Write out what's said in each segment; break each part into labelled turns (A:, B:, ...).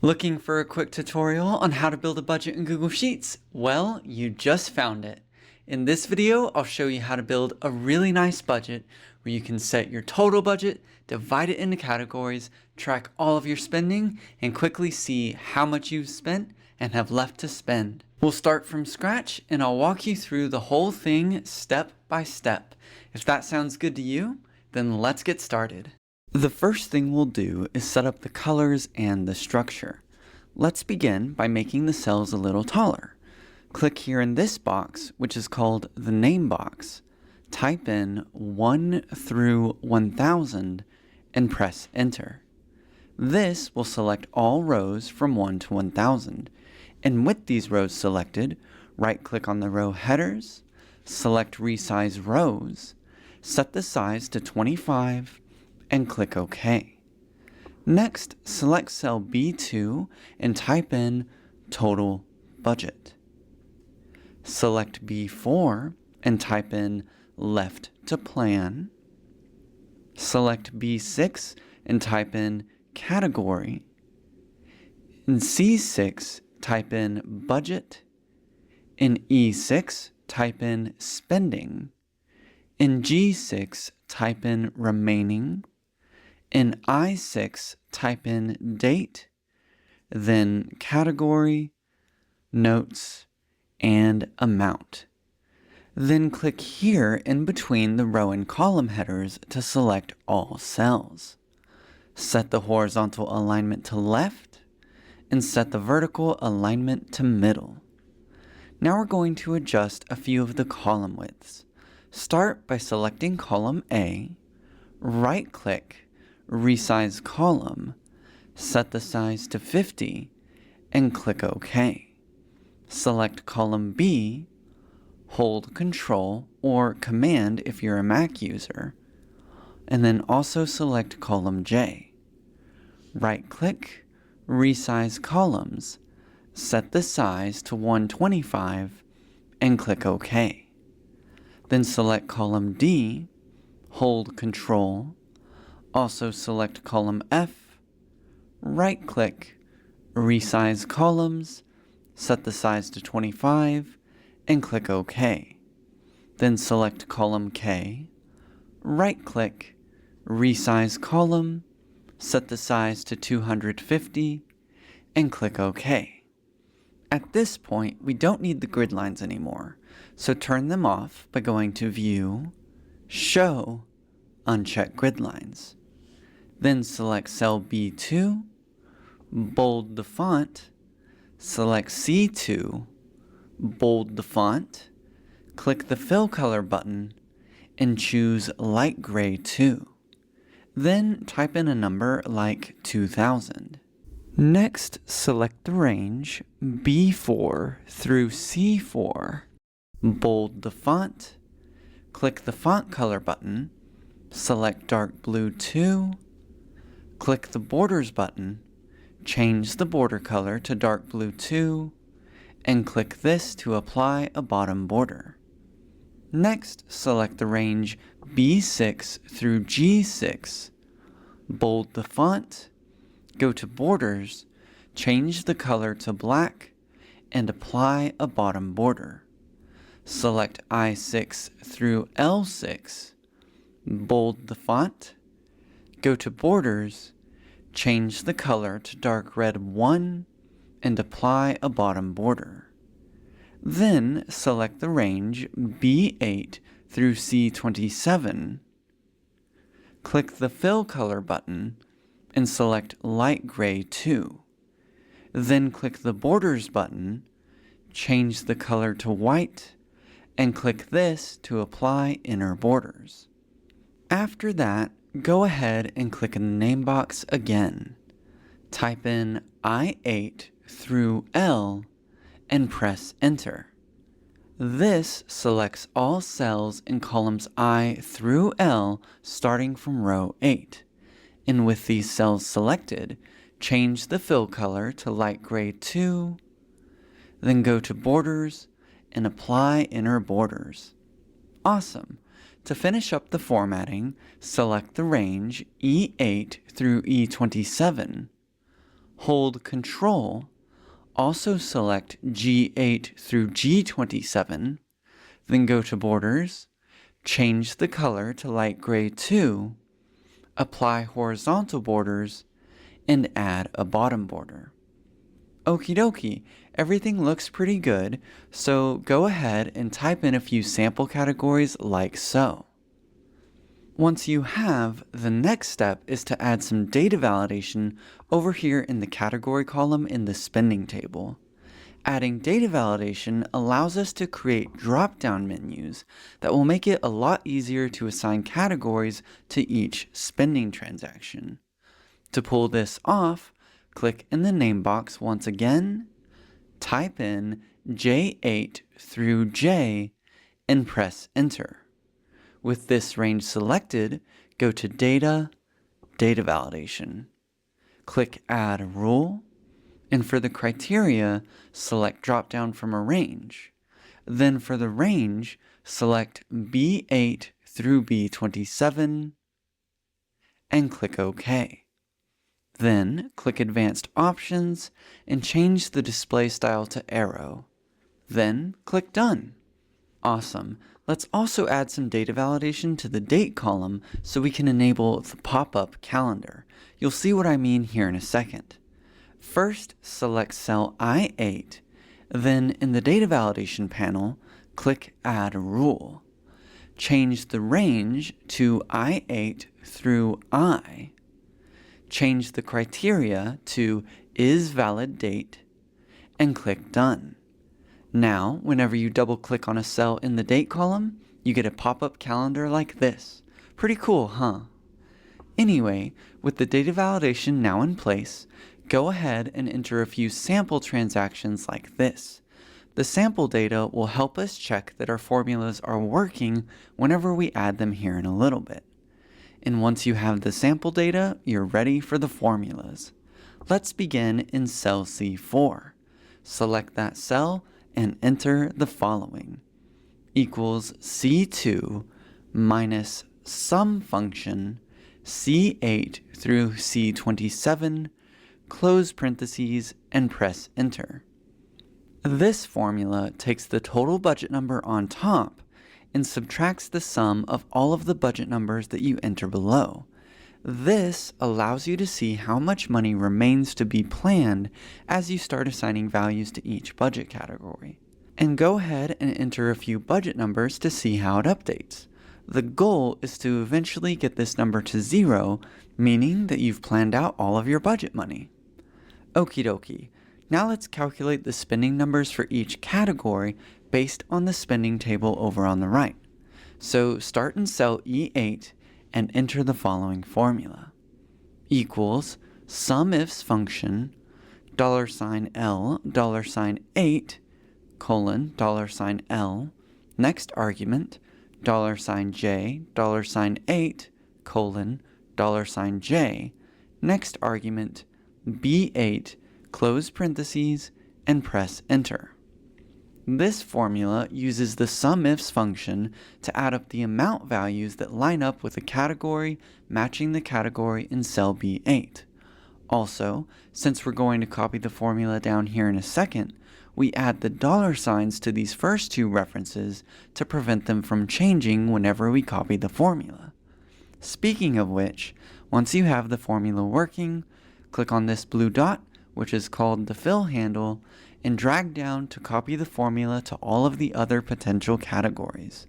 A: Looking for a quick tutorial on how to build a budget in Google Sheets? Well, you just found it. In this video, I'll show you how to build a really nice budget where you can set your total budget, divide it into categories, track all of your spending, and quickly see how much you've spent and have left to spend. We'll start from scratch and I'll walk you through the whole thing step by step. If that sounds good to you, then let's get started. The first thing we'll do is set up the colors and the structure. Let's begin by making the cells a little taller. Click here in this box, which is called the name box. Type in 1 through 1000 and press enter. This will select all rows from 1 to 1000. And with these rows selected, right-click on the row headers, select Resize Rows, set the size to 25, and click OK. Next, select cell B2 and type in Total Budget. Select B4 and type in Left to Plan. Select B6 and type in Category. In C6, type in Budget. In E6, type in Spending. In G6, type in Remaining. In I6, type in Date, then Category, Notes, and Amount. Then click here in between the row and column headers to select all cells. Set the horizontal alignment to left, and set the vertical alignment to middle. Now we're going to adjust a few of the column widths. Start by selecting column A, right-click, Resize Column, set the size to 50, and click OK. Select column B, hold Control or Command if you're a Mac user, and then also select column J. Right-click, Resize Columns, set the size to 125, and click OK. Then select column D, hold Control, also select column F, right-click, Resize Columns, set the size to 25, and click OK. Then select column K, right-click, Resize Column, set the size to 250, and click OK. At this point, we don't need the grid lines anymore, so turn them off by going to View, Show, uncheck grid lines. Then select cell B2, bold the font, select C2, bold the font, click the Fill Color button, and choose Light Gray 2. Then type in a number like 2000. Next, select the range B4 through C4, bold the font, click the Font Color button, select Dark Blue 2, click the Borders button, change the border color to Dark Blue 2, and click this to apply a bottom border. Next, select the range B6 through G6, bold the font, go to Borders, change the color to black, and apply a bottom border. Select I6 through L6, bold the font, go to Borders, change the color to dark red 1, and apply a bottom border. Then select the range B8 through C27, click the Fill Color button, and select Light Gray 2. Then click the Borders button, change the color to white, and click this to apply inner borders. After that, go ahead and click in the name box again. Type in I8 through L and press enter. This selects all cells in columns I through L starting from row 8. And with these cells selected, change the fill color to light gray 2, then go to Borders and apply inner borders. Awesome! To finish up the formatting, select the range E8 through E27, hold Control, also select G8 through G27, then go to Borders, change the color to light gray 2, apply horizontal borders, and add a bottom border. Okie dokie, everything looks pretty good, so go ahead and type in a few sample categories like so. Once you have, the next step is to add some data validation over here in the category column in the spending table. Adding data validation allows us to create drop-down menus that will make it a lot easier to assign categories to each spending transaction. To pull this off, click in the name box once again, type in J8 through J, and press Enter. With this range selected, go to Data, Data Validation. Click Add Rule, and for the criteria, select drop-down from a range. Then for the range, select B8 through B27, and click OK. Then click Advanced Options and change the display style to arrow. Then click Done. Awesome. Let's also add some data validation to the date column so we can enable the pop-up calendar. You'll see what I mean here in a second. First, select cell I8. Then in the data validation panel, click Add Rule. Change the range to I8 through I. Change the criteria to Is Valid Date, and click Done. Now, whenever you double-click on a cell in the date column, you get a pop-up calendar like this. Pretty cool, huh? Anyway, with the data validation now in place, go ahead and enter a few sample transactions like this. The sample data will help us check that our formulas are working whenever we add them here in a little bit. And once you have the sample data, you're ready for the formulas. Let's begin in cell C4. Select that cell and enter the following. Equals C2 minus sum function C8 through C27, close parentheses, and press Enter. This formula takes the total budget number on top and subtracts the sum of all of the budget numbers that you enter below. This allows you to see how much money remains to be planned as you start assigning values to each budget category. And go ahead and enter a few budget numbers to see how it updates. The goal is to eventually get this number to 0, meaning that you've planned out all of your budget money. Okie dokie. Now let's calculate the spending numbers for each category based on the spending table over on the right. So start in cell E8 and enter the following formula. Equals SUMIFS function $L $8 colon $L, next argument $J $8 colon $J, next argument B8 close parentheses and press Enter. This formula uses the SUMIFS function to add up the amount values that line up with a category matching the category in cell B8. Also, since we're going to copy the formula down here in a second, we add the dollar signs to these first two references to prevent them from changing whenever we copy the formula. Speaking of which, once you have the formula working, click on this blue dot, which is called the fill handle, and drag down to copy the formula to all of the other potential categories.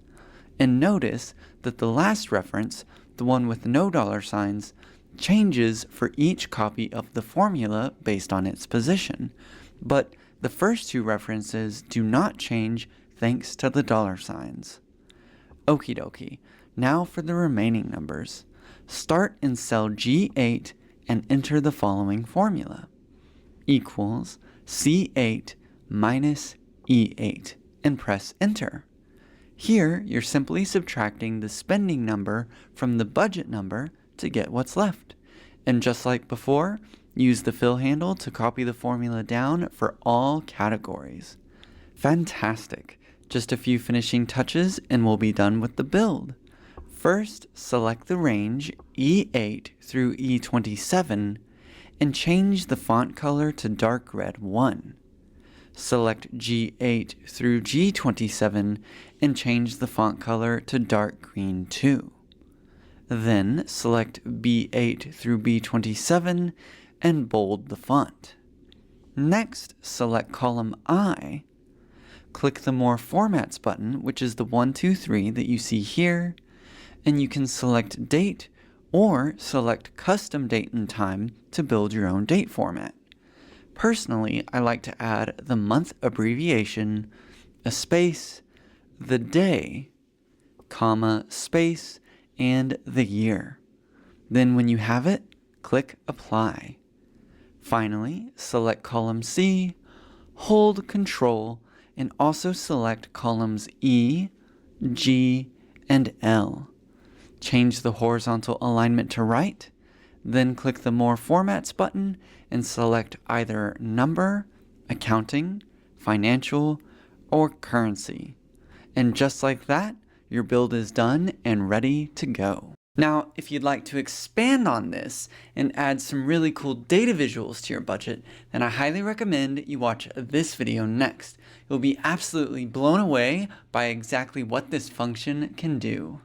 A: And notice that the last reference, the one with no dollar signs, changes for each copy of the formula based on its position, but the first two references do not change thanks to the dollar signs. Okie dokie, now for the remaining numbers. Start in cell G8 and enter the following formula. Equals C8 minus E8 and press Enter. Here, you're simply subtracting the spending number from the budget number to get what's left. And just like before, use the fill handle to copy the formula down for all categories. Fantastic! Just a few finishing touches and we'll be done with the build. First, select the range E8 through E27 and change the font color to dark red 1. Select G8 through G27 and change the font color to dark green 2. Then select B8 through B27 and bold the font. Next, select column I. Click the More Formats button, which is the 1, 2, 3 that you see here, and you can select Date or select Custom Date and Time to build your own date format. Personally, I like to add the month abbreviation, a space, the day, comma, space, and the year. Then when you have it, click Apply. Finally, select column C, hold Control, and also select columns E, G, and L. Change the horizontal alignment to right, then click the More Formats button and select either Number, Accounting, Financial, or Currency. And just like that, your build is done and ready to go. Now, if you'd like to expand on this and add some really cool data visuals to your budget, then I highly recommend you watch this video next. You'll be absolutely blown away by exactly what this function can do.